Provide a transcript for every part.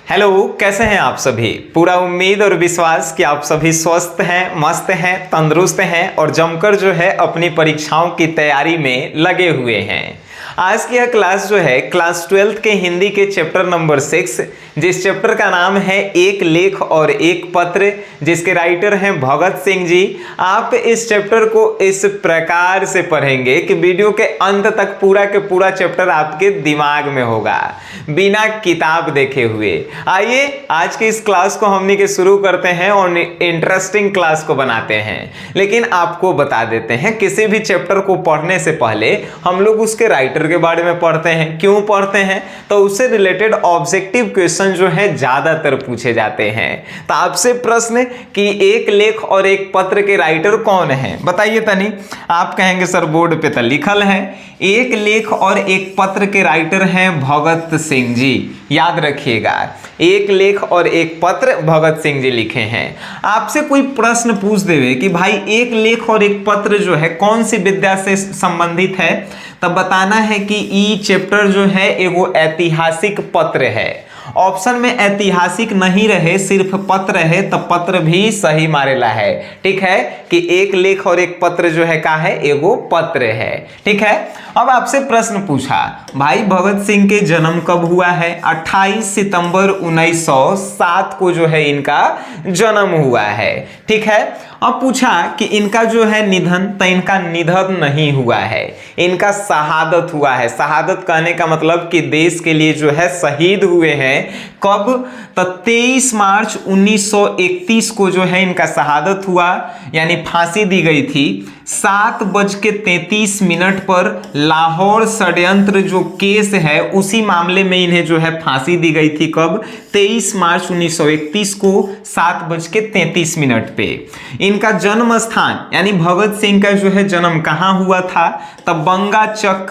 Hello, कैसे हैं आप सभी। पूरा उम्मीद और विश्वास कि आप सभी स्वस्थ हैं, मस्त हैं, तंदुरुस्त हैं और जमकर जो है अपनी परीक्षाओं की तैयारी में लगे हुए हैं। आज की यह क्लास जो है क्लास 12th के हिंदी के चैप्टर नंबर 6, जिस चैप्टर का नाम है एक लेख और एक पत्र, जिसके राइटर हैं भगत सिंह जी। आप इस चैप्टर को इस प्रकार से पढ़ेंगे कि वीडियो के अंत तक पूरा के पूरा चैप्टर आपके दिमाग में होगा, बिना किताब देखे हुए। आइए आज की इस क्लास को हमने के शुरू करते हैं और इंटरेस्टिंग क्लास को बनाते हैं। लेकिन आपको बता देते हैं, किसी भी चैप्टर को पढ़ने से पहले हम लोग उसके राइटर के बारे में पढ़ते हैं। क्यों पढ़ते हैं? तो उससे रिलेटेड ऑब्जेक्टिव क्वेश्चन जो है ज्यादातर पूछे जाते हैं। तो आपसे प्रश्न कि एक लेख और एक पत्र के राइटर कौन है, बताइए तनी। आप कहेंगे सर बोर्ड पे तो लिखल है, एक लेख और एक पत्र के राइटर हैं भगत सिंह जी। याद रखिएगा, एक लेख और एक पत्र भगत सिंह जी लिखे हैं। आपसे कोई प्रश्न पूछ देवे कि भाई एक लेख और एक पत्र जो है कौन सी विद्या से संबंधित है, तब बताना है कि ई चैप्टर जो है एगो ऐतिहासिक पत्र है। ऑप्शन में ऐतिहासिक नहीं रहे, सिर्फ पत्र है, तब पत्र भी सही मारेला है। ठीक है कि एक लेख और एक पत्र जो है का है, एगो पत्र है। ठीक है। अब आपसे प्रश्न पूछा, भाई भगत सिंह के जन्म कब हुआ है? 28 सितंबर 1907 को जो है इनका जन्म हुआ है। ठीक है। अब पूछा कि इनका जो है निधन, तो इनका निधन नहीं हुआ है, इनका शहादत हुआ है। शहादत कहने का मतलब कि देश के लिए जो है शहीद हुए हैं। कब? तो 23 मार्च 1931 को जो है इनका शहादत हुआ, यानी फांसी दी गई थी। 7:33 पर लाहौर षड्यंत्र जो केस है, उसी मामले में इन्हें जो है फांसी दी गई थी। कब? 23 मार्च 1931 को 7:33 पे। इनका जन्म स्थान यानी भगत सिंह का जो है जन्म कहाँ हुआ था? तब बंगा चक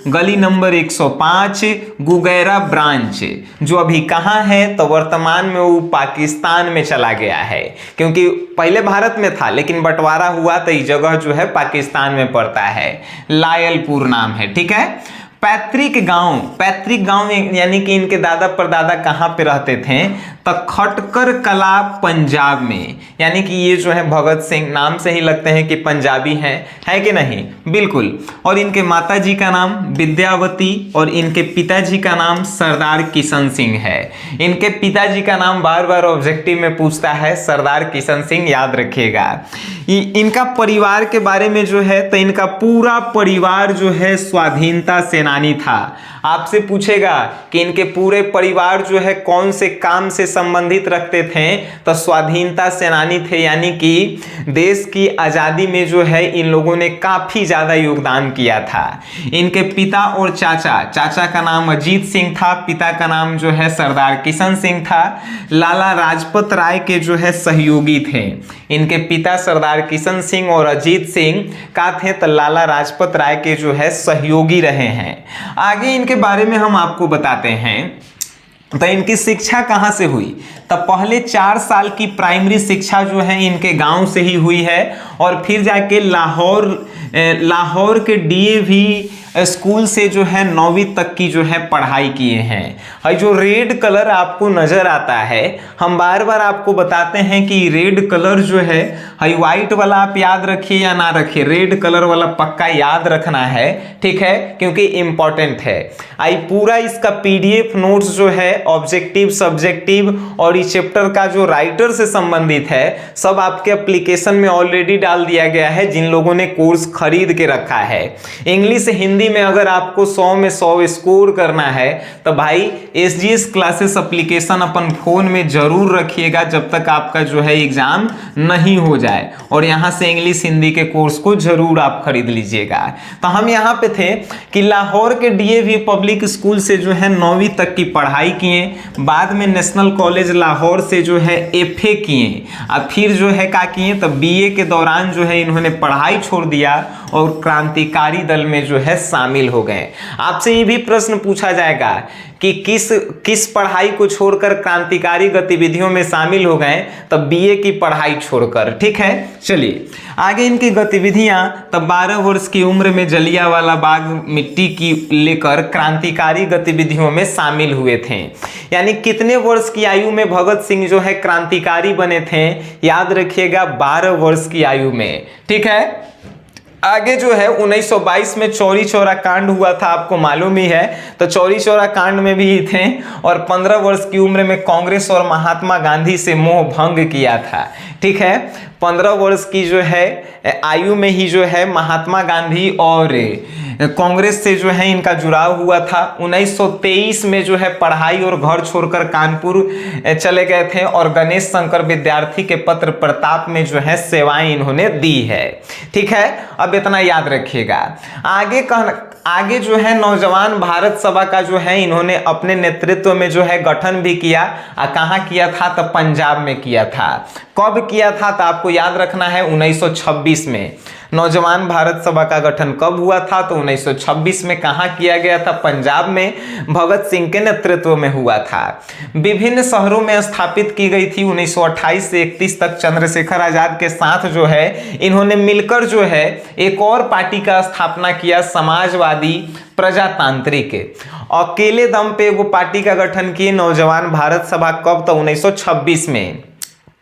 गली नंबर 105 गुगैरा ब्रांच, जो अभी कहाँ है? तो वर्तमान में वो पाकिस्तान में चला गया है, क्योंकि पहले भारत में था लेकिन बंटवारा हुआ तो ये जगह जो है पाकिस्तान में पड़ता है। लायलपुर नाम है। ठीक है। पैतृक गांव यानी कि इनके दादा परदादा कहाँ पे रहते थे? तो खटकर कला पंजाब में। यानी कि ये जो है भगत सिंह नाम से ही लगते हैं कि पंजाबी हैं, है कि नहीं? बिल्कुल। और इनके माता जी का नाम विद्यावती और इनके पिताजी का नाम सरदार किशन सिंह है। इनके पिताजी का नाम बार बार ऑब्जेक्टिव में पूछता है, सरदार किशन सिंह, याद रखिएगा। इनका परिवार के बारे में जो है, तो इनका पूरा परिवार जो है स्वाधीनता सेनानी था। आपसे पूछेगा कि इनके पूरे परिवार जो है कौन से काम से संबंधित रखते थे, तो स्वाधीनता सेनानी थे, यानी कि देश की आज़ादी में जो है इन लोगों ने काफ़ी ज़्यादा योगदान किया था। इनके पिता और चाचा का नाम अजीत सिंह था, पिता का नाम जो है सरदार किशन सिंह था। लाला लाजपत राय के जो है सहयोगी थे। इनके पिता सरदार किशन सिंह और अजीत सिंह का थे, तो लाला लाजपत राय के जो है सहयोगी रहे हैं। आगे इनके बारे में हम आपको बताते हैं। तो इनकी शिक्षा कहाँ से हुई? तब पहले 4 साल की प्राइमरी शिक्षा जो है इनके गांव से ही हुई है, और फिर जाके लाहौर के डीएवी स्कूल से जो है 9वीं तक की जो है पढ़ाई किए हैं। और जो रेड कलर आपको नजर आता है, हम बार बार आपको बताते हैं कि रेड कलर जो है, व्हाइट वाला आप याद रखिए या ना रखिए, रेड कलर वाला पक्का याद रखना है। ठीक है, क्योंकि इंपॉर्टेंट है। आई पूरा इसका पीडीएफ नोट्स जो है ऑब्जेक्टिव, सब्जेक्टिव और इस चैप्टर का जो राइटर से संबंधित है, सब आपके एप्लीकेशन में ऑलरेडी डाल दिया गया है, जिन लोगों ने कोर्स खरीद के रखा है। इंग्लिश हिंदी में अगर आपको 100 में 100 स्कोर करना है, तो भाई एसजीएस क्लासेस एप्लीकेशन अपन फोन में जरूर रखिएगा जब तक आपका जो है एग्जाम नहीं हो जाए, और यहाँ से इंग्लिश हिंदी के कोर्स को जरूर आप खरीद लीजिएगा। तो हम यहाँ पे थे कि लाहौर के डीएवी पब्लिक स्कूल से जो है 9वीं तक की पढ़ाई किए, बाद में नेशनल कॉलेज लाहौर से जो है एफए किए, और फिर जो है क्या किए, तो बीए के दौरान जो है इन्होंने पढ़ाई छोड़ दिया और क्रांतिकारी दल में जो है शामिल हो गए। आपसे ये भी प्रश्न पूछा जाएगा कि किस पढ़ाई को छोड़कर क्रांतिकारी गतिविधियों में शामिल हो गए, तब बीए की पढ़ाई छोड़कर। ठीक है, चलिए आगे इनकी गतिविधियां। तब 12 वर्ष की उम्र में जलियांवाला बाग मिट्टी की लेकर क्रांतिकारी गतिविधियों में शामिल हुए थे। यानी कितने वर्ष की आयु में भगत सिंह जो है क्रांतिकारी बने थे? याद रखिएगा 12 वर्ष की आयु में। ठीक है, आगे जो है 1922 में चौरी चौरा कांड हुआ था, आपको मालूम ही है, तो चौरी चौरा कांड में भी थे। और 15 वर्ष की उम्र में कांग्रेस और महात्मा गांधी से मोह भंग किया था। ठीक है, 15 वर्ष की जो है आयु में ही जो है महात्मा गांधी और कांग्रेस से जो है इनका जुड़ाव हुआ था। 1923 में जो है पढ़ाई और घर छोड़कर कानपुर चले गए थे और गणेश शंकर विद्यार्थी के पत्र प्रताप में जो है सेवाएं इन्होंने दी है। ठीक है, अब इतना याद रखिएगा। आगे जो है नौजवान भारत सभा का जो है इन्होंने अपने नेतृत्व में जो है गठन भी किया। कहाँ किया था? तो पंजाब में किया था। कब किया था? तो आपको याद रखना है 1926 में। नौजवान भारत सभा का गठन कब हुआ था? तो 1926 में। कहाँ किया गया था? पंजाब में, भगत सिंह के नेतृत्व में हुआ था। विभिन्न शहरों में स्थापित की गई थी। 1928 से 31 तक चंद्रशेखर आजाद के साथ जो है इन्होंने मिलकर जो है एक और पार्टी का स्थापना किया, समाजवादी प्रजातांत्रिक। अकेले दम पे वो पार्टी का गठन किए नौजवान भारत सभा। कब? तो 1926 में।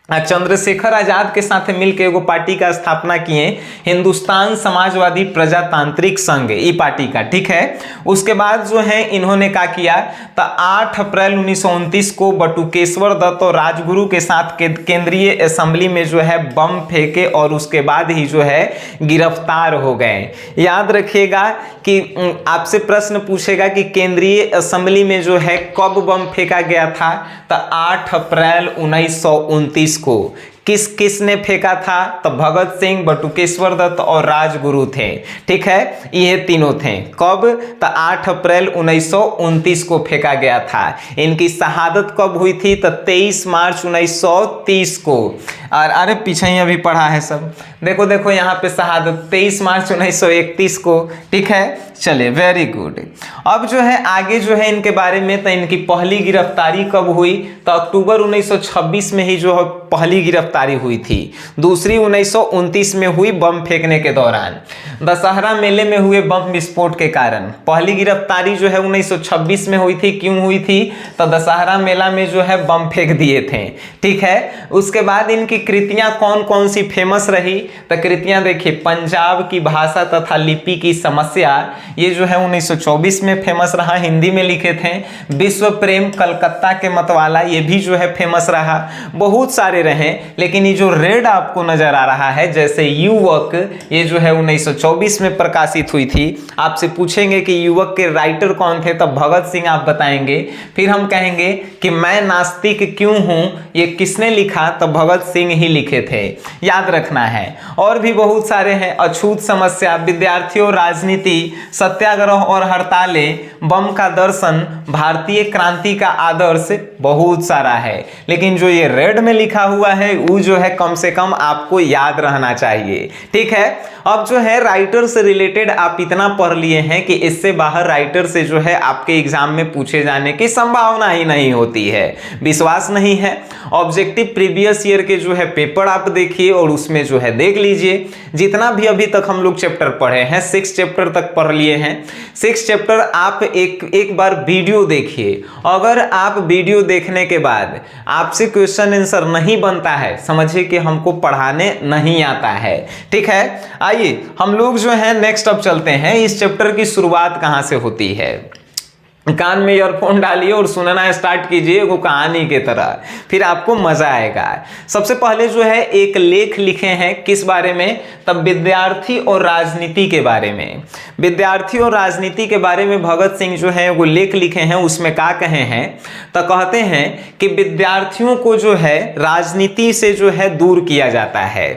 चंद्रशेखर आजाद के साथ मिलकर एगो पार्टी का स्थापना किए, हिंदुस्तान समाजवादी प्रजातांत्रिक संघ, ई पार्टी का। ठीक है, उसके बाद जो है इन्होंने क्या किया? तो 8 अप्रैल 1929 को बटुकेश्वर दत्त और राजगुरु के साथ केंद्रीय असेंबली में जो है बम फेंके और उसके बाद ही जो है गिरफ्तार हो गए। याद रखिएगा कि आपसे प्रश्न पूछेगा कि केंद्रीय असेंबली में जो है कब बम फेंका गया था? तो 8 अप्रैल 1929 को। किसने फेंका था? तो भगत सिंह, बटुकेश्वर दत्त और राजगुरु थे। ठीक है, ये तीनों थे। कब? तो 8 अप्रैल 1929 को फेंका गया था। इनकी शहादत कब हुई थी? तो 23 मार्च 1930 को। और अरे पीछे ही अभी पढ़ा है सब, देखो यहाँ पे शहादत 23 मार्च 1931 को। ठीक है, चलिए वेरी गुड। अब जो है आगे जो है इनके बारे में, तो इनकी पहली गिरफ्तारी कब हुई? तो अक्टूबर 1926 में ही जो है पहली गिरफ्तारी हुई थी। दूसरी 1929 में हुई बम फेंकने के दौरान, दशहरा मेले में हुए बम विस्फोट के कारण। पहली गिरफ्तारी जो है 1926 में हुई थी। क्यों हुई थी? तो दशहरा मेला में जो है बम फेंक दिए थे। ठीक है, उसके बाद इनकी कृतियां कौन कौन सी फेमस रही? तो कृतियां देखिए, पंजाब की भाषा तथा लिपि की समस्या, ये जो है 1924 में फेमस रहा, हिंदी में लिखे थे। विश्व प्रेम, कलकत्ता के मतवाला, ये भी जो है फेमस रहा। बहुत सारे रहे, लेकिन ये जो रेड आपको नजर आ रहा है जैसे युवक, ये जो है 1924 में प्रकाशित हुई थी। आपसे पूछेंगे कि युवक के राइटर कौन थे, तब भगत सिंह आप बताएंगे। फिर हम कहेंगे कि मैं नास्तिक क्यों हूं, ये किसने लिखा? तो भगत सिंह ही लिखे थे, याद रखना है। और भी बहुत सारे हैं, अछूत समस्या, विद्यार्थियों, राजनीति, सत्याग्रह और हड़तालें, बम का दर्शन, भारतीय क्रांति का आदर्श, बहुत सारा है। लेकिन जो ये रेड में लिखा हुआ है वो जो है कम से कम आपको याद रहना चाहिए। ठीक है, अब जो है राइटर से रिलेटेड आप इतना पढ़ लिए हैं कि इससे बाहर राइटर से जो है आपके एग्जाम में पूछे जाने की संभावना ही नहीं होती है। विश्वास नहीं है? ऑब्जेक्टिव प्रीवियस ईयर के जो है पेपर आप देखिए और उसमें जो है देख लीजिए। जितना भी अभी तक हम लोग चैप्टर पढ़े हैं, 6 चैप्टर तक पढ़ लिए हैं। 6 चैप्टर आप एक बार वीडियो देखिए। अगर आप वीडियो देखने के बाद आपसे क्वेश्चन आंसर नहीं बनता है, समझिए कि हमको पढ़ाने नहीं आता है। ठीक है, आइए हम लोग जो है नेक्स्ट अब चलते हैं। इस चैप्टर की शुरुआत कहां से होती है? कान में ईयरफोन डालिए और सुनना स्टार्ट कीजिए वो कहानी की तरह, फिर आपको मजा आएगा। सबसे पहले जो है एक लेख लिखे हैं, किस बारे में? तब विद्यार्थी और राजनीति के बारे में। विद्यार्थी और राजनीति के बारे में भगत सिंह जो है वो लेख लिखे हैं। उसमें क्या कहे हैं? तो कहते हैं कि विद्यार्थियों को जो है राजनीति से जो है दूर किया जाता है।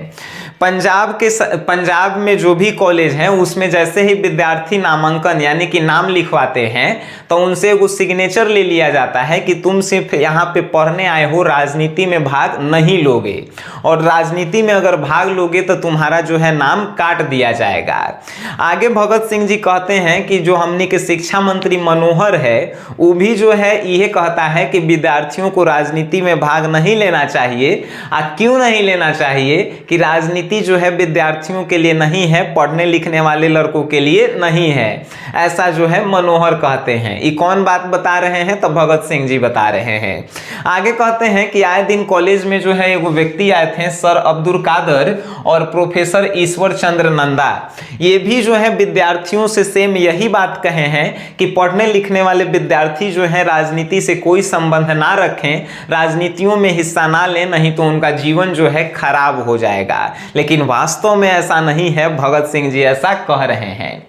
पंजाब में जो भी कॉलेज हैं उसमें जैसे ही विद्यार्थी नामांकन यानी कि नाम लिखवाते हैं तो उनसे वो सिग्नेचर ले लिया जाता है कि तुम सिर्फ यहाँ पे पढ़ने आए हो, राजनीति में भाग नहीं लोगे, और राजनीति में अगर भाग लोगे तो तुम्हारा जो है नाम काट दिया जाएगा। आगे भगत सिंह जी कहते हैं कि जो हमने के शिक्षा मंत्री मनोहर है वो भी जो है यह कहता है कि विद्यार्थियों को राजनीति में भाग नहीं लेना चाहिए। क्यों नहीं लेना चाहिए? कि राजनीति जो है विद्यार्थियों के लिए नहीं है, पढ़ने लिखने वाले लड़कों के लिए नहीं है, ऐसा जो है मनोहर कहते हैं। ये कौन बात बता रहे हैं? तो भगत सिंह जी बता रहे हैं। आगे कहते हैं कि आए दिन कॉलेज में जो है एक व्यक्ति आए थे, सर अब्दुल कादर और प्रोफेसर ईश्वर चंद्र नंदा। ये भी जो है विद्यार्थियों से सेम यही बात कहे हैं कि पढ़ने लिखने वाले विद्यार्थी जो है राजनीति से कोई संबंध ना रखें, राजनीतियों में हिस्सा ना लें, नहीं तो उनका जीवन जो है खराब हो जाएगा। लेकिन वास्तव में ऐसा नहीं है, भगत सिंह जी ऐसा कह रहे हैं।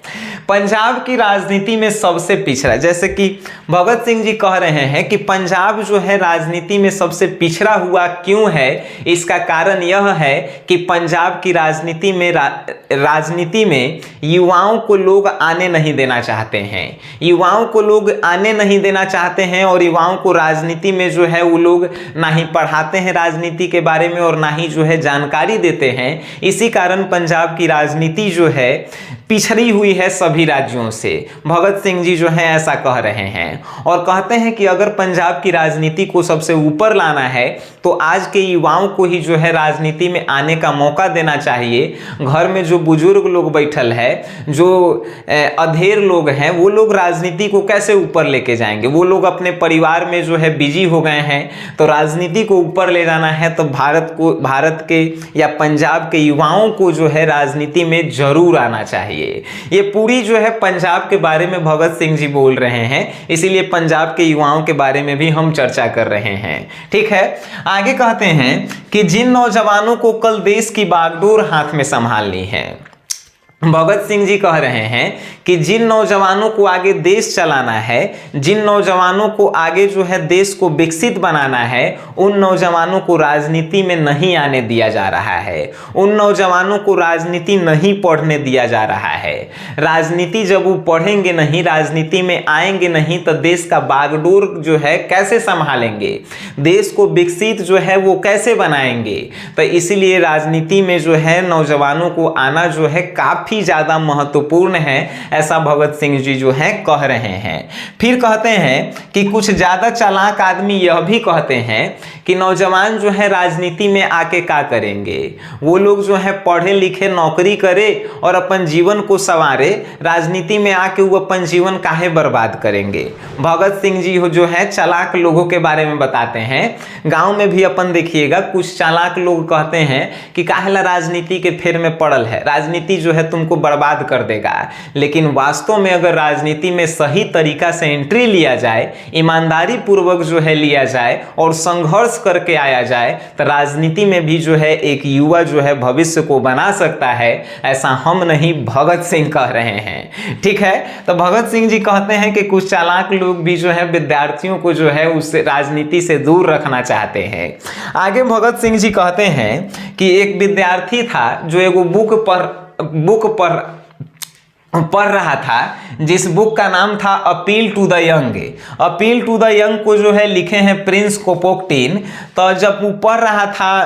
पंजाब की राजनीति में सबसे पिछड़ा, जैसे कि भगत सिंह जी कह रहे हैं कि पंजाब जो है राजनीति में सबसे पिछड़ा हुआ क्यों है, इसका कारण यह है कि पंजाब की राजनीति में युवाओं को लोग आने नहीं देना चाहते हैं। युवाओं को लोग आने नहीं देना चाहते हैं और युवाओं को राजनीति में जो है वो लोग ना ही पढ़ाते हैं राजनीति के बारे में और ना ही जो है जानकारी देते हैं। इसी कारण पंजाब की राजनीति जो है पिछड़ी हुई है सभी राज्यों से। भगत सिंह जी जो है ऐसा कह रहे हैं और कहते हैं कि अगर पंजाब की राजनीति को सबसे ऊपर लाना है तो आज के युवाओं को ही जो है राजनीति में आने का मौका देना चाहिए। घर में जो बुजुर्ग लोग बैठल है, जो अधेड़ लोग हैं, वो लोग राजनीति को कैसे ऊपर लेके जाएंगे? वो लोग अपने परिवार में जो है बिजी हो गए हैं। तो राजनीति को ऊपर ले जाना है तो भारत के या पंजाब के युवाओं को जो है राजनीति में जरूर आना चाहिए। ये पूरी जो है पंजाब के बारे में भगत सिंह जी बोल रहे हैं, इसीलिए पंजाब के युवाओं के बारे में भी हम चर्चा कर रहे हैं। ठीक है, आगे कहते हैं कि जिन नौजवानों को कल देश की बागडोर हाथ में संभालनी है, भगत सिंह जी कह रहे हैं कि जिन नौजवानों को आगे देश चलाना है, जिन नौजवानों को आगे जो है देश को विकसित बनाना है, उन नौजवानों को राजनीति में नहीं आने दिया जा रहा है। उन नौजवानों को राजनीति नहीं पढ़ने दिया जा रहा है। राजनीति जब वो पढ़ेंगे नहीं, राजनीति में आएंगे नहीं, तो देश का बागडोर जो है कैसे संभालेंगे? देश को विकसित जो है वो कैसे बनाएंगे? तो इसीलिए राजनीति में जो है नौजवानों को आना जो है काफी ज्यादा महत्वपूर्ण है, ऐसा भगत सिंह जी जो है कह रहे हैं। फिर कहते हैं कि कुछ ज्यादा चालाक आदमी यह भी कहते हैं कि नौजवान जो है राजनीति में आके क्या करेंगे? वो लोग जो है पढ़े लिखे नौकरी करे और अपन जीवन को संवारे, राजनीति में आके वो अपन जीवन काहे बर्बाद करेंगे? भगत सिंह जी जो है चालाक लोगों के बारे में बताते हैं। गांव में भी अपन देखिएगा कुछ चालाक लोग कहते हैं कि काहेला राजनीति के फेर में पड़ल है, राजनीति जो है तुमको बर्बाद कर देगा। लेकिन वास्तव में अगर राजनीति में सही तरीका से एंट्री लिया जाए, ईमानदारी पूर्वक जो है लिया जाए और संघर्ष करके आया जाए, तो राजनीति में भी जो है एक युवा जो है भविष्य को बना सकता है। ऐसा हम नहीं, भगत सिंह कह रहे हैं। ठीक है, तो भगत सिंह जी कहते हैं कि कुछ चालाक लोग भी जो है विद्यार्थियों को जो है उस राजनीति से दूर रखना चाहते हैं। आगे भगत सिंह जी कहते हैं कि एक विद्यार्थी था जो एगो बुक पढ़ रहा था, जिस बुक का नाम था appeal to the young. Appeal to the young को जो है लिखे हैं प्रिंस कोपोक्टिन। तो जब वो पढ़ रहा था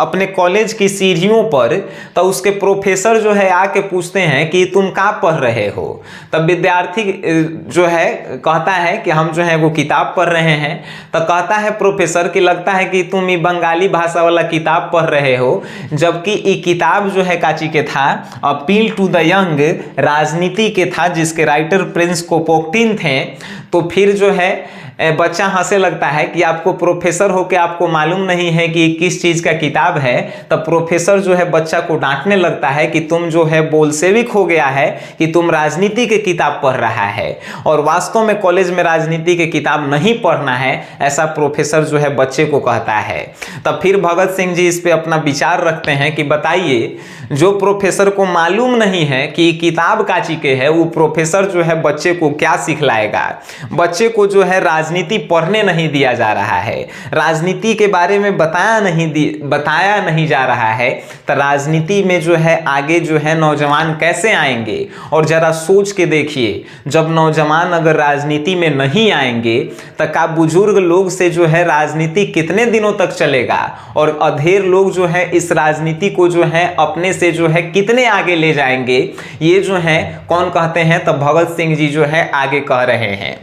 अपने कॉलेज की सीढ़ियों पर, तो उसके प्रोफेसर जो है आके पूछते हैं कि तुम क्या पढ़ रहे हो? तब विद्यार्थी जो है कहता है कि हम जो है वो किताब पढ़ रहे हैं। तो कहता है प्रोफेसर कि लगता है कि तुम ये बंगाली भाषा वाला किताब पढ़ रहे हो, जबकि ये किताब जो है काची के था, अपील टू द यंग राजनीति के था, जिसके राइटर प्रिंस कोपोक्टिन थे। तो फिर जो है बच्चा हंसे लगता है कि आपको प्रोफेसर हो के आपको मालूम नहीं है कि किस चीज का किताब है। तब प्रोफेसर जो है बच्चा को डांटने लगता है कि तुम जो है बोल्शेविक हो गया है कि तुम राजनीति की किताब पढ़ रहा है, और वास्तव में कॉलेज में राजनीति की किताब नहीं पढ़ना है, ऐसा प्रोफेसर जो है बच्चे को कहता है। तब फिर भगत सिंह जी इस पे अपना विचार रखते हैं कि बताइए, जो प्रोफेसर को मालूम नहीं है कि किताब काची के है, वो प्रोफेसर जो है बच्चे को क्या सिखलाएगा? बच्चे को जो है राजनीति पढ़ने नहीं दिया जा रहा है, राजनीति के बारे में बताया नहीं जा रहा है, तो राजनीति में जो है आगे जो है नौजवान कैसे आएंगे। और जरा सोच के देखिए, जब नौजवान अगर राजनीति में नहीं आएंगे तो का बुजुर्ग लोग से जो है राजनीति कितने दिनों तक चलेगा, और अधेड़ लोग जो है इस राजनीति को जो है अपने से जो है कितने आगे ले जाएंगे। ये जो है कौन कहते हैं, तो भगत सिंह जी जो है आगे कह रहे हैं।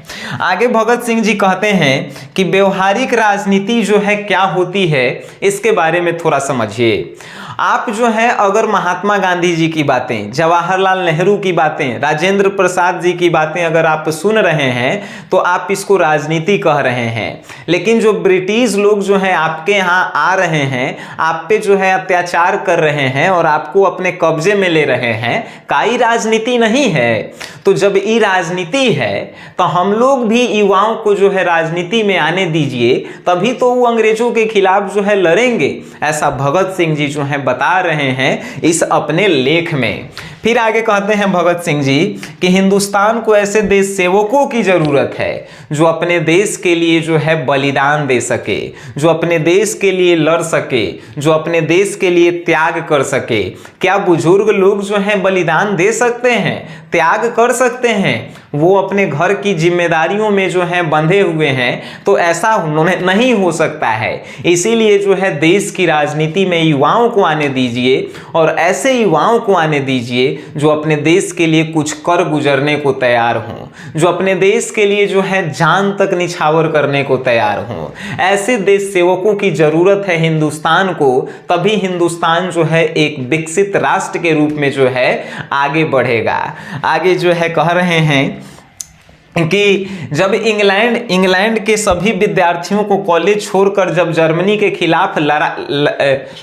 आगे भगत सिंह जी कहते हैं कि व्यवहारिक राजनीति जो है क्या होती है, इसके बारे में थोड़ा समझिए। आप जो है अगर महात्मा गांधी जी की बातें, जवाहरलाल नेहरू की बातें, राजेंद्र प्रसाद जी की बातें अगर आप सुन रहे हैं तो आप इसको राजनीति कह रहे हैं। लेकिन जो ब्रिटिश लोग जो है आपके यहाँ आ रहे हैं, आप पे जो है अत्याचार कर रहे हैं और आपको अपने कब्जे में ले रहे हैं, काई राजनीति नहीं है। तो जब ये राजनीति है तो हम लोग भी युवाओं को जो है राजनीति में आने दीजिए, तभी तो वो अंग्रेजों के खिलाफ जो है लड़ेंगे। ऐसा भगत सिंह जी जो है बता रहे हैं इस अपने लेख में। फिर आगे कहते हैं भगत सिंह जी कि हिंदुस्तान को ऐसे देश सेवकों की जरूरत है जो अपने देश के लिए जो है बलिदान दे सके, जो अपने देश के लिए लड़ सके, जो अपने देश के लिए त्याग कर सके। क्या बुजुर्ग लोग जो हैं बलिदान दे सकते हैं, त्याग कर सकते हैं? वो अपने घर की जिम्मेदारियों में जो है बंधे हुए हैं, तो ऐसा उन्होंने नहीं हो सकता है। इसीलिए जो है देश की राजनीति में युवाओं को आने दीजिए, और ऐसे युवाओं को आने दीजिए जो अपने देश के लिए कुछ कर गुजरने को तैयार हों, जो अपने देश के लिए जो है जान तक निछावर करने को तैयार हों। ऐसे देश सेवकों की जरूरत है हिंदुस्तान को, तभी हिंदुस्तान जो है एक विकसित राष्ट्र के रूप में जो है आगे बढ़ेगा। आगे जो है कह रहे हैं कि जब इंग्लैंड के सभी विद्यार्थियों को कॉलेज छोड़कर जब जर्मनी के खिलाफ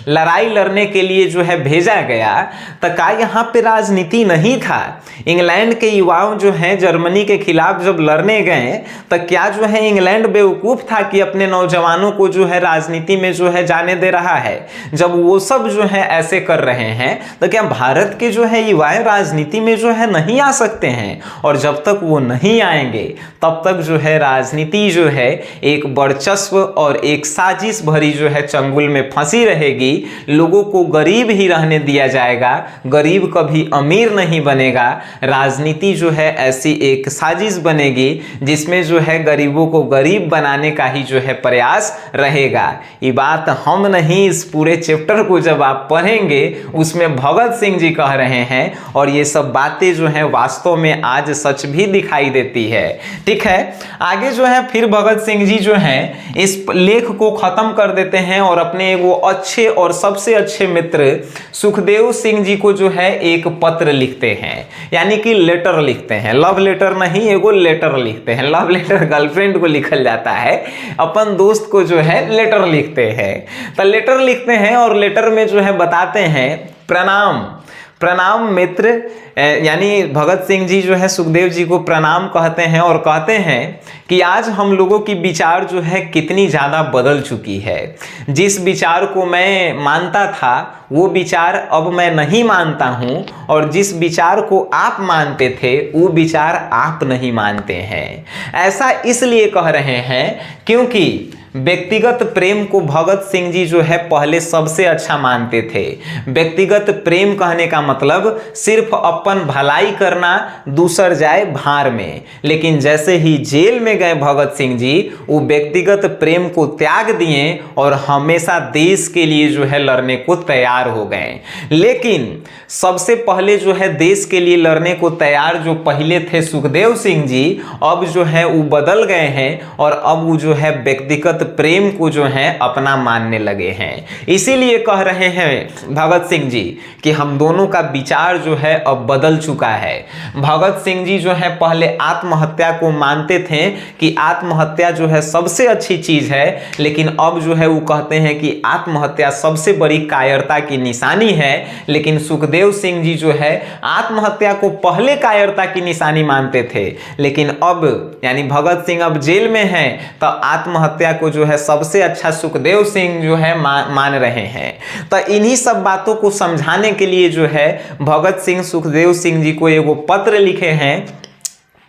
लड़ाई लड़ने के लिए जो है भेजा गया, तो क्या यहाँ पे राजनीति नहीं था? इंग्लैंड के युवाओं जो हैं जर्मनी के खिलाफ जब लड़ने गए, तो क्या जो है इंग्लैंड बेवकूफ़ था कि अपने नौजवानों को जो है राजनीति में जो है जाने दे रहा है? जब वो सब जो है ऐसे कर रहे हैं, तो क्या भारत के जो है युवाएं राजनीति में जो है नहीं आ सकते हैं? और जब तक वो नहीं आएंगे तब तक जो है राजनीति जो है एक वर्चस्व और एक साजिश भरी जो है चंगुल में फंसी रहेगी। लोगों को गरीब ही रहने दिया जाएगा, गरीब कभी अमीर नहीं बनेगा। राजनीति जो है ऐसी एक साजिश बनेगी जिसमें जो है गरीबों को गरीब बनाने का ही जो है प्रयास रहेगा। ये बात हम नहीं, इस पूरे चैप्टर को जब आप पढ़ेंगे उसमें भगत सिंह जी कह रहे हैं, और ये सब बातें जो है वास्तव में आज सच भी दिखाई देती है। ठीक है, आगे जो है फिर भगत सिंह जी जो हैं इस लेख को खत्म कर देते हैं और अपने वो अच्छे और सबसे अच्छे मित्र सुखदेव सिंह जी को जो है एक पत्र लिखते हैं, यानी कि लेटर लिखते हैं। लव लेटर नहीं, एगो लेटर लिखते हैं। लव लेटर गर्लफ्रेंड को लिखल जाता है, अपन दोस्त को जो है लेटर लिखते हैं। तो लेटर लिखते हैं और लेटर में जो है बताते हैं प्रणाम मित्र, यानी भगत सिंह जी जो है सुखदेव जी को प्रणाम कहते हैं और कहते हैं कि आज हम लोगों की विचार जो है कितनी ज़्यादा बदल चुकी है। जिस विचार को मैं मानता था वो विचार अब मैं नहीं मानता हूँ, और जिस विचार को आप मानते थे वो विचार आप नहीं मानते हैं। ऐसा इसलिए कह रहे हैं क्योंकि व्यक्तिगत प्रेम को भगत सिंह जी जो है पहले सबसे अच्छा मानते थे। व्यक्तिगत प्रेम कहने का मतलब सिर्फ अपन भलाई करना, दूसर जाए भार में। लेकिन जैसे ही जेल में गए भगत सिंह जी, वो व्यक्तिगत प्रेम को त्याग दिए और हमेशा देश के लिए जो है लड़ने को तैयार हो गए। लेकिन सबसे पहले जो है देश के लिए लड़ने को तैयार जो पहले थे सुखदेव सिंह जी, अब जो है वो बदल गए हैं और अब वो जो है व्यक्तिगत प्रेम को जो है अपना मानने लगे हैं। इसीलिए कह रहे हैं भगत सिंह जी कि हम दोनों का विचार जो है अब बदल चुका है। भगत सिंह जी जो है पहले आत्महत्या को मानते थे कि आत्महत्या जो है सबसे अच्छी चीज है, लेकिन अब जो है वो कहते हैं कि आत्महत्या सबसे बड़ी कायरता की निशानी है। लेकिन सुखदेव सिंह जी जो है आत्महत्या को पहले कायरता की निशानी मानते थे, लेकिन अब यानी भगत सिंह अब जेल में हैं तो आत्महत्या को जो है सबसे अच्छा सुखदेव सिंह जो है मान रहे हैं। तो इन्हीं सब बातों को समझाने के लिए जो है भगत सिंह सुखदेव सिंह जी को एगो पत्र लिखे हैं,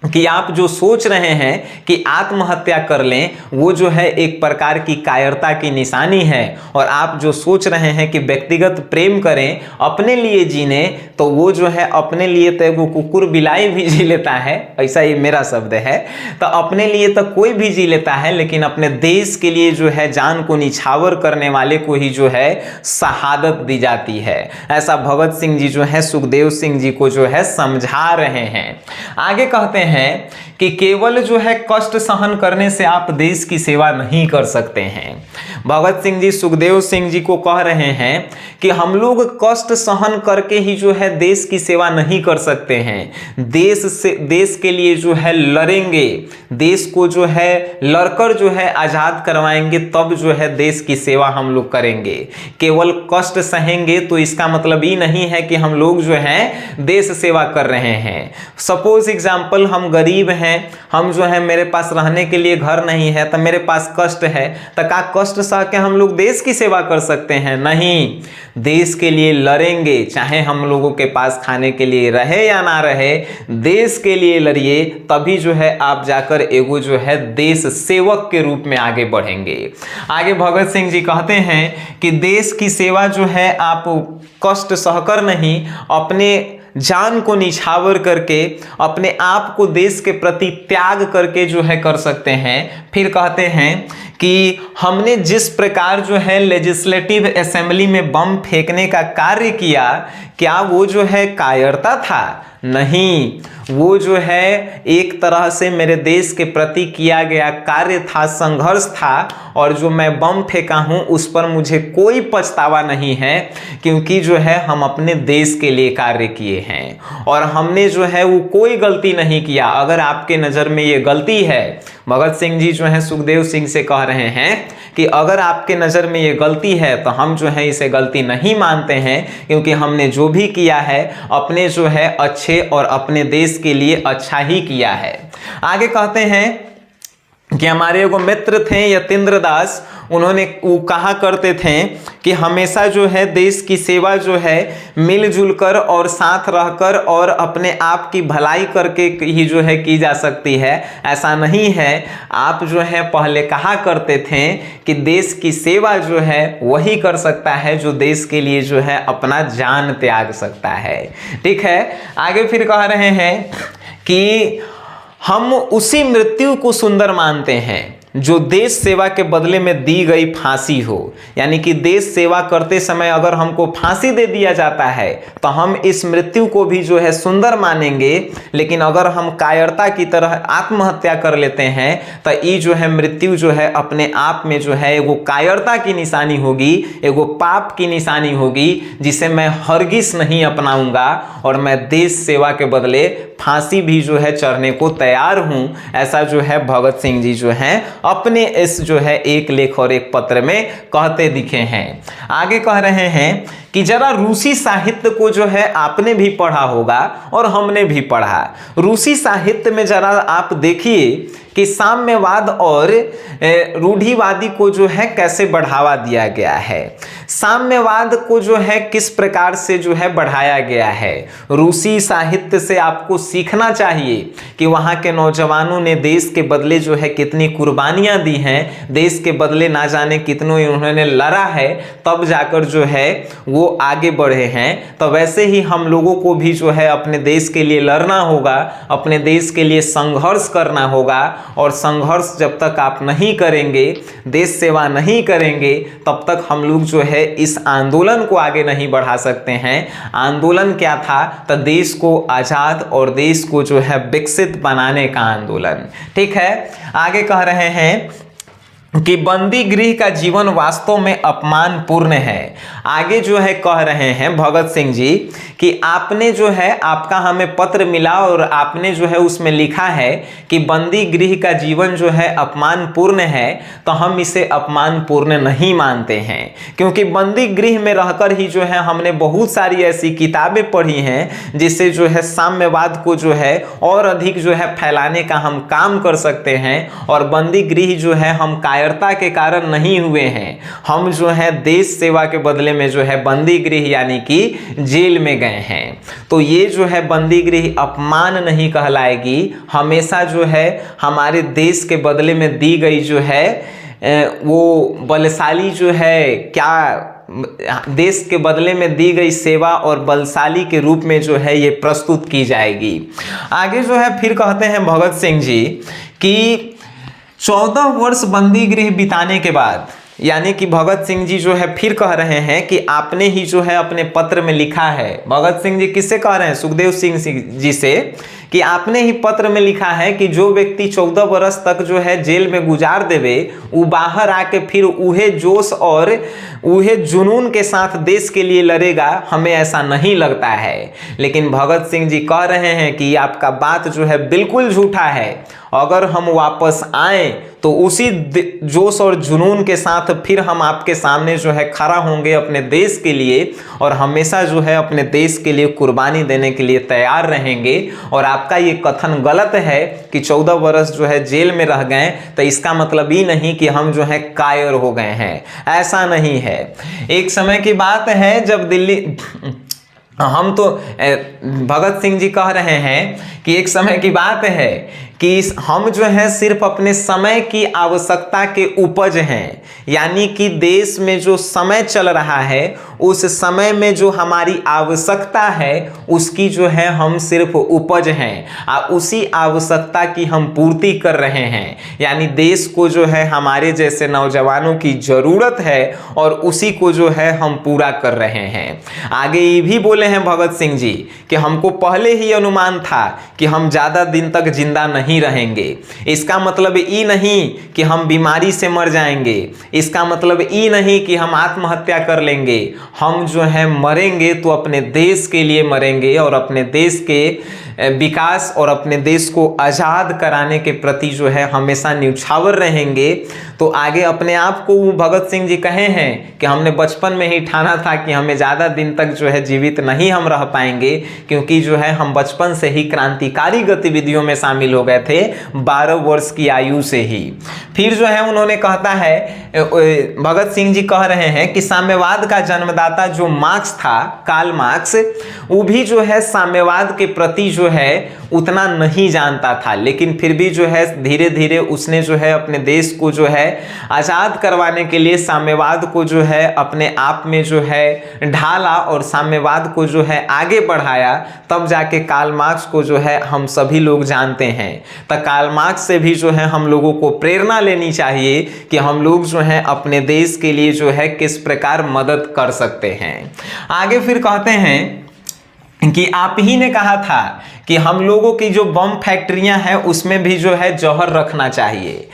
कि आप जो सोच रहे हैं कि आत्महत्या कर लें, वो जो है एक प्रकार की कायरता की निशानी है। और आप जो सोच रहे हैं कि व्यक्तिगत प्रेम करें, अपने लिए जीने, तो वो जो है अपने लिए तो वो कुकुर बिलाई भी जी लेता है, ऐसा ही मेरा शब्द है। तो अपने लिए तो कोई भी जी लेता है, लेकिन अपने देश के लिए जो है जान को निछावर करने वाले को ही जो है शहादत दी जाती है। ऐसा भगत सिंह जी जो है सुखदेव सिंह जी को जो है समझा रहे हैं। आगे कहते हैं कि केवल जो है कष्ट सहन करने से आप देश की सेवा नहीं कर सकते हैं। भगत सिंह जी सुखदेव सिंह जी को कह रहे हैं कि हम लोग कष्ट सहन करके ही जो है देश की सेवा नहीं कर सकते हैं। देश के लिए जो है लड़ेंगे, देश को जो है लड़कर जो है आजाद करवाएंगे, तब जो है देश की सेवा हम लोग करेंगे। केवल कष्ट सहेंगे तो इसका मतलब ये नहीं है कि हम लोग जो है देश सेवा कर रहे हैं। सपोज एग्जाम्पल, हम गरीब हैं, हम जो है मेरे पास रहने के लिए घर नहीं है, तो मेरे पास कष्ट है, तो क्या कष्ट सह के हम लोग देश की सेवा कर सकते हैं? नहीं, देश के लिए लड़ेंगे, चाहे हम लोगों के पास खाने के लिए रहे या ना रहे, देश के लिए लड़िए, तभी जो है आप जाकर एगो जो है देश सेवक के रूप में आगे बढ़ेंगे। आगे भगत सिंह जी कहते हैं कि देश की सेवा जो है आप कष्ट सहकर नहीं, अपने जान को निछावर करके, अपने आप को देश के प्रति त्याग करके जो है कर सकते हैं। फिर कहते हैं कि हमने जिस प्रकार जो है लेजिस्लेटिव असेंबली में बम फेंकने का कार्य किया, क्या वो जो है कायरता था? नहीं, वो जो है एक तरह से मेरे देश के प्रति किया गया कार्य था, संघर्ष था। और जो मैं बम फेंका हूं उस पर मुझे कोई पछतावा नहीं है, क्योंकि जो है हम अपने देश के लिए कार्य किए हैं और हमने जो है वो कोई गलती नहीं किया। अगर आपके नज़र में ये गलती है, भगत सिंह जी जो है सुखदेव सिंह से कह रहे हैं कि अगर आपके नज़र में ये गलती है तो हम जो है इसे गलती नहीं मानते हैं, क्योंकि हमने जो भी किया है अपने जो है अच्छे और अपने देश के लिए अच्छा ही किया है। आगे कहते हैं कि हमारे एगो मित्र थे यतीन्द्र दास, उन्होंने वो कहा करते थे कि हमेशा जो है देश की सेवा जो है मिलजुल कर और साथ रहकर और अपने आप की भलाई करके ही जो है की जा सकती है। ऐसा नहीं है। आप जो है पहले कहा करते थे कि देश की सेवा जो है वही कर सकता है जो देश के लिए जो है अपना जान त्याग सकता है। ठीक है। आगे फिर कह रहे हैं कि हम उसी मृत्यु को सुंदर मानते हैं जो देश सेवा के बदले में दी गई फांसी हो। यानी कि देश सेवा करते समय अगर हमको फांसी दे दिया जाता है तो हम इस मृत्यु को भी जो है सुंदर मानेंगे, लेकिन अगर हम कायरता की तरह आत्महत्या कर लेते हैं तो ये जो है मृत्यु जो है अपने आप में जो है एगो कायरता की निशानी होगी, एगो पाप की निशानी होगी, जिसे मैं हरगिज नहीं अपनाऊंगा और मैं देश सेवा के बदले फांसी भी जो है चढ़ने को तैयार हूं। ऐसा जो है भगत सिंह जी जो है अपने इस जो है एक लेख और एक पत्र में कहते दिखे हैं। आगे कह रहे हैं कि जरा रूसी साहित्य को जो है आपने भी पढ़ा होगा और हमने भी पढ़ा। रूसी साहित्य में जरा आप देखिए कि साम्यवाद और रूढ़िवादी को जो है कैसे बढ़ावा दिया गया है। साम्यवाद को जो है किस प्रकार से जो है बढ़ाया गया है। रूसी साहित्य से आपको सीखना चाहिए कि वहाँ के नौजवानों ने देश के बदले जो है कितनी कुर्बानियाँ दी हैं, देश के बदले ना जाने कितनों उन्होंने लड़ा है, तब जाकर जो है वो आगे बढ़े हैं। तो वैसे ही हम लोगों को भी जो है अपने देश के लिए लड़ना होगा, अपने देश के लिए संघर्ष करना होगा। और संघर्ष जब तक आप नहीं करेंगे, देश सेवा नहीं करेंगे, तब तक हम लोग जो है इस आंदोलन को आगे नहीं बढ़ा सकते हैं। आंदोलन क्या था? तो देश को आजाद और देश को जो है विकसित बनाने का आंदोलन। ठीक है। आगे कह रहे हैं कि बंदी गृह का जीवन वास्तव में अपमानपूर्ण है। आगे जो है कह रहे हैं भगत सिंह जी कि आपने जो है, आपका हमें पत्र मिला और आपने जो है उसमें लिखा है कि बंदी गृह का जीवन जो है अपमानपूर्ण है, तो हम इसे अपमानपूर्ण नहीं मानते हैं, क्योंकि बंदी गृह में रहकर ही जो है हमने बहुत सारी ऐसी किताबें पढ़ी हैं जिससे जो है साम्यवाद को जो है और अधिक जो है फैलाने का हम काम कर सकते हैं। और बंदी गृह जो है हम कायरता के कारण नहीं हुए हैं, हम जो है देश सेवा के बदले में जो है बंदी गृह यानी कि जेल में गए हैं। तो ये जो है बंदी गृह अपमान नहीं कहलाएगी, हमेशा जो है हमारे देश के बदले में दी गई जो है वो बलशाली जो है क्या देश के बदले में दी गई सेवा और बलशाली के रूप में जो है ये प्रस्तुत की जाएगी। आगे जो है फिर कहते हैं भगत सिंह जी कि 14 वर्ष बंदी गृह बिताने के बाद, यानी कि भगत सिंह जी जो है फिर कह रहे हैं कि आपने ही जो है अपने पत्र में लिखा है, भगत सिंह जी किससे कह रहे हैं? सुखदेव सिंह जी से, कि आपने ही पत्र में लिखा है कि जो व्यक्ति 14 वर्ष तक जो है जेल में गुजार देवे वो बाहर आके फिर उहे जोश और उहे जुनून के साथ देश के लिए लड़ेगा, हमें ऐसा नहीं लगता है। लेकिन भगत सिंह जी कह रहे हैं कि आपका बात जो है बिल्कुल झूठा है। अगर हम वापस आए तो उसी जोश और जुनून के साथ फिर हम आपके सामने जो है खड़ा होंगे अपने देश के लिए, और हमेशा जो है अपने देश के लिए कुर्बानी देने के लिए तैयार रहेंगे। और आपका ये कथन गलत है कि 14 वर्ष जो है जेल में रह गए तो इसका मतलब ही नहीं कि हम जो है कायर हो गए हैं, ऐसा नहीं है। एक समय की बात है जब दिल्ली हम तो भगत सिंह जी कह रहे हैं कि एक समय की बात है कि हम जो है सिर्फ अपने समय की आवश्यकता के उपज हैं, यानी कि देश में जो समय चल रहा है उस समय में जो हमारी आवश्यकता है उसकी जो है हम सिर्फ उपज हैं, और उसी आवश्यकता की हम पूर्ति कर रहे हैं। यानी देश को जो है हमारे जैसे नौजवानों की ज़रूरत है और उसी को जो है हम पूरा कर रहे हैं। आगे ये भी बोले हैं भगत सिंह जी कि हमको पहले ही अनुमान था कि हम ज़्यादा दिन तक जिंदा नहीं रहेंगे। इसका मतलब ये नहीं कि हम बीमारी से मर जाएंगे, इसका मतलब ये नहीं कि हम आत्महत्या कर लेंगे। हम जो है मरेंगे तो अपने देश के लिए मरेंगे और अपने देश के विकास और अपने देश को आज़ाद कराने के प्रति जो है हमेशा न्यौछावर रहेंगे। तो आगे अपने आप को भगत सिंह जी कहे हैं कि हमने बचपन में ही ठाना था कि हमें ज़्यादा दिन तक जो है जीवित नहीं हम रह पाएंगे, क्योंकि जो है हम बचपन से ही क्रांतिकारी गतिविधियों में शामिल हो गए थे 12 वर्ष की आयु से ही। फिर जो है उन्होंने कहता है, भगत सिंह जी कह रहे हैं कि साम्यवाद का जन्मदाता जो मार्क्स था, कार्ल मार्क्स, वो भी जो है साम्यवाद के प्रति जो है उतना नहीं जानता था, लेकिन फिर भी जो है धीरे धीरे उसने जो है अपने देश को जो है आज़ाद करवाने के लिए साम्यवाद को जो है अपने आप में जो है ढाला और साम्यवाद को जो है आगे बढ़ाया। तब जाके कार्ल मार्क्स को जो है हम सभी लोग जानते हैं। तो कार्ल मार्क्स से भी जो है हम लोगों को प्रेरणा लेनी चाहिए कि हम लोग जो है अपने देश के लिए जो है किस प्रकार मदद कर सकते हैं। आगे फिर कहते हैं कि आप ही ने कहा था कि हम लोगों की जो बम फैक्ट्रियां हैं उसमें भी जो है जौहर रखना चाहिए।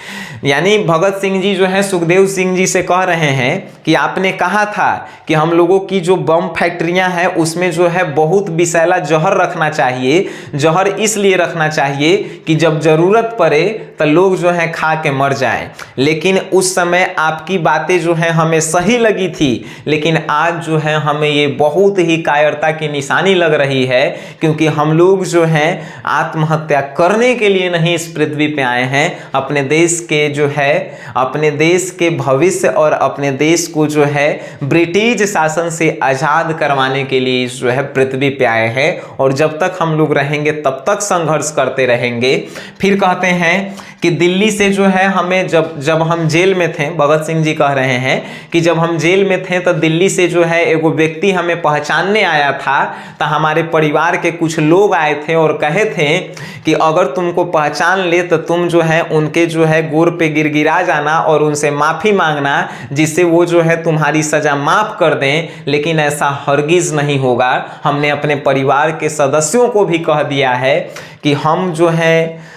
यानी भगत सिंह जी जो है सुखदेव सिंह जी से कह रहे हैं कि आपने कहा था कि हम लोगों की जो बम फैक्ट्रियां हैं उसमें जो है बहुत विषैला जौहर रखना चाहिए। जौहर इसलिए रखना चाहिए कि जब ज़रूरत पड़े तो लोग जो है खा के मर जाएं। लेकिन उस समय आपकी बातें जो है हमें सही लगी थी, लेकिन आज जो है हमें ये बहुत ही कायरता की निशानी लग रही है, क्योंकि हम लोग जो हैं आत्महत्या करने के लिए नहीं इस पृथ्वी पे आए हैं, अपने देश के जो है अपने देश के भविष्य और अपने देश को जो है ब्रिटिश शासन से आज़ाद करवाने के लिए जो है पृथ्वी पे आए हैं। और जब तक हम लोग रहेंगे तब तक संघर्ष करते रहेंगे। फिर कहते हैं कि दिल्ली से जो है हमें जब हम जेल में थे, भगत सिंह जी कह रहे हैं कि जब हम जेल में थे तो दिल्ली से जो है एगो व्यक्ति हमें पहचानने आया था। तो हमारे परिवार के कुछ लोग आए थे और कहे थे कि अगर तुमको पहचान ले तो तुम जो है उनके जो है गोर पे गिड़गिड़ा जाना और उनसे माफ़ी मांगना, जिससे वो जो है तुम्हारी सज़ा माफ़ कर दें। लेकिन ऐसा हरगिज़ नहीं होगा। हमने अपने परिवार के सदस्यों को भी कह दिया है कि हम जो है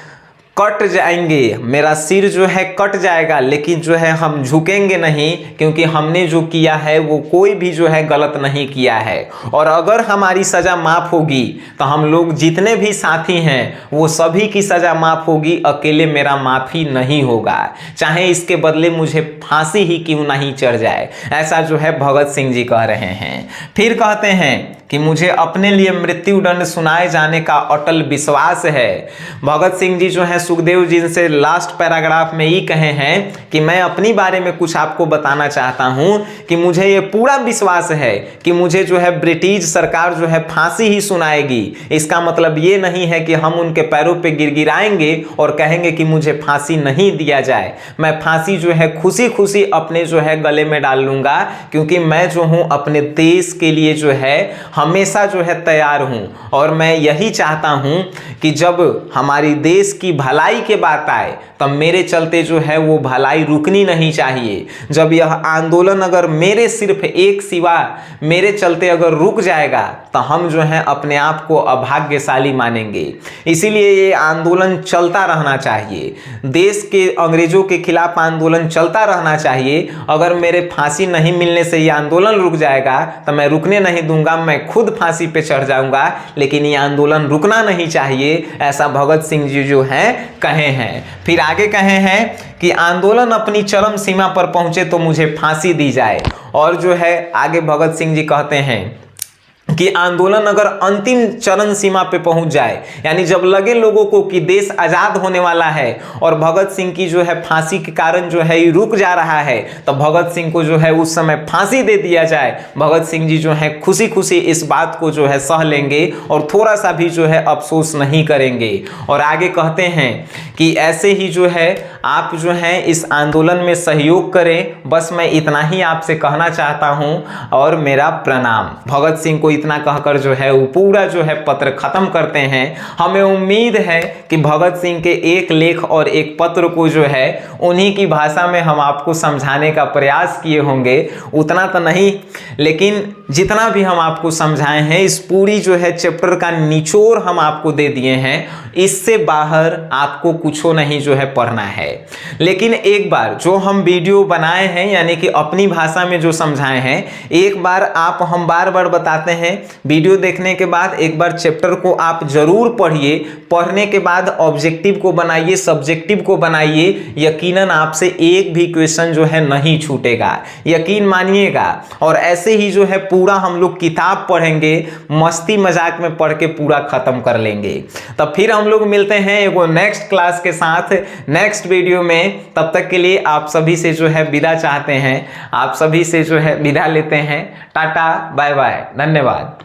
कट जाएंगे, मेरा सिर जो है कट जाएगा, लेकिन जो है हम झुकेंगे नहीं, क्योंकि हमने जो किया है वो कोई भी जो है गलत नहीं किया है। और अगर हमारी सज़ा माफ़ होगी तो हम लोग जितने भी साथी हैं वो सभी की सज़ा माफ़ होगी, अकेले मेरा माफ़ी नहीं होगा, चाहे इसके बदले मुझे फांसी ही क्यों नहीं चढ़ जाए। ऐसा जो है भगत सिंह जी कह रहे हैं। फिर कहते हैं कि मुझे अपने लिए मृत्युदंड सुनाए जाने का अटल विश्वास है। भगत सिंह जी जो है सुखदेव जी से लास्ट पैराग्राफ में ये कहे हैं कि मैं अपनी बारे में कुछ आपको बताना चाहता हूं कि मुझे ये पूरा विश्वास है कि मुझे जो है ब्रिटिश सरकार जो है फांसी ही सुनाएगी। इसका मतलब ये नहीं है कि हम उनके पैरों पे गिड़गिड़ाएंगे और कहेंगे कि मुझे फांसी नहीं दिया जाए। मैं फांसी जो है खुशी खुशी अपने जो है गले में डाल लूंगा, क्योंकि मैं जो हूं अपने देश के लिए जो है हमेशा जो है तैयार हूं। और मैं यही चाहता हूं कि जब हमारी देश की भलाई की बात आए तब मेरे चलते जो है वो भलाई रुकनी नहीं चाहिए। जब यह आंदोलन अगर मेरे सिर्फ एक सिवा मेरे चलते अगर रुक जाएगा तो हम जो है अपने आप को अभाग्यशाली मानेंगे। इसीलिए ये आंदोलन चलता रहना चाहिए। देश के अंग्रेजों के खिलाफ आंदोलन चलता रहना चाहिए। अगर मेरे फांसी नहीं मिलने से ये आंदोलन रुक जाएगा तो मैं रुकने नहीं दूंगा, मैं खुद फांसी पे चढ़ जाऊंगा। लेकिन ये आंदोलन रुकना नहीं चाहिए, ऐसा भगत सिंह जी जो है कहे हैं। फिर आगे कहे हैं कि आंदोलन अपनी चरम सीमा पर पहुंचे तो मुझे फांसी दी जाए। और जो है आगे भगत सिंह जी कहते हैं कि आंदोलन अगर अंतिम चरण सीमा पे पहुंच जाए, यानी जब लगे लोगों को कि देश आजाद होने वाला है और भगत सिंह की जो है फांसी के कारण जो है ये रुक जा रहा है, तो भगत सिंह को जो है उस समय फांसी दे दिया जाए। भगत सिंह जी जो है खुशी खुशी इस बात को जो है सह लेंगे और थोड़ा सा भी जो है अफसोस नहीं करेंगे। और आगे कहते हैं कि ऐसे ही जो है आप जो है इस आंदोलन में सहयोग करें। बस मैं इतना ही आपसे कहना चाहता हूं और मेरा प्रणाम। भगत सिंह को इतना कहकर जो है वो पूरा जो है पत्र खत्म करते हैं। हमें उम्मीद है कि भगत सिंह के एक लेख और एक पत्र को जो है उन्हीं की भाषा में हम आपको समझाने का प्रयास किए होंगे। उतना तो नहीं, लेकिन जितना भी हम आपको समझाए हैं इस पूरी जो है चैप्टर का निचोड़ हम आपको दे दिए हैं। इससे बाहर आपको कुछ नहीं जो है पढ़ना है। लेकिन एक बार जो हम वीडियो बनाए हैं यानी कि अपनी भाषा में जो समझाए हैं, एक बार आप हम बार बार बताते हैं वीडियो देखने के बाद एक बार चैप्टर को आप जरूर पढ़िए। पढ़ने के बाद ऑब्जेक्टिव को बनाइए, सब्जेक्टिव को बनाइए। यकीनन आपसे एक भी क्वेश्चन जो है नहीं छूटेगा, यकीन मानिएगा। और ऐसे ही जो है पूरा हम लोग किताब पढ़ेंगे, मस्ती मजाक में पढ़ के पूरा खत्म कर लेंगे। तब फिर हम लोग मिलते हैं एगो नेक्स्ट क्लास के साथ नेक्स्ट वीडियो में। तब तक के लिए आप सभी से जो है विदा चाहते हैं, आप सभी से जो है विदा लेते हैं। टाटा बाय बाय, धन्यवाद।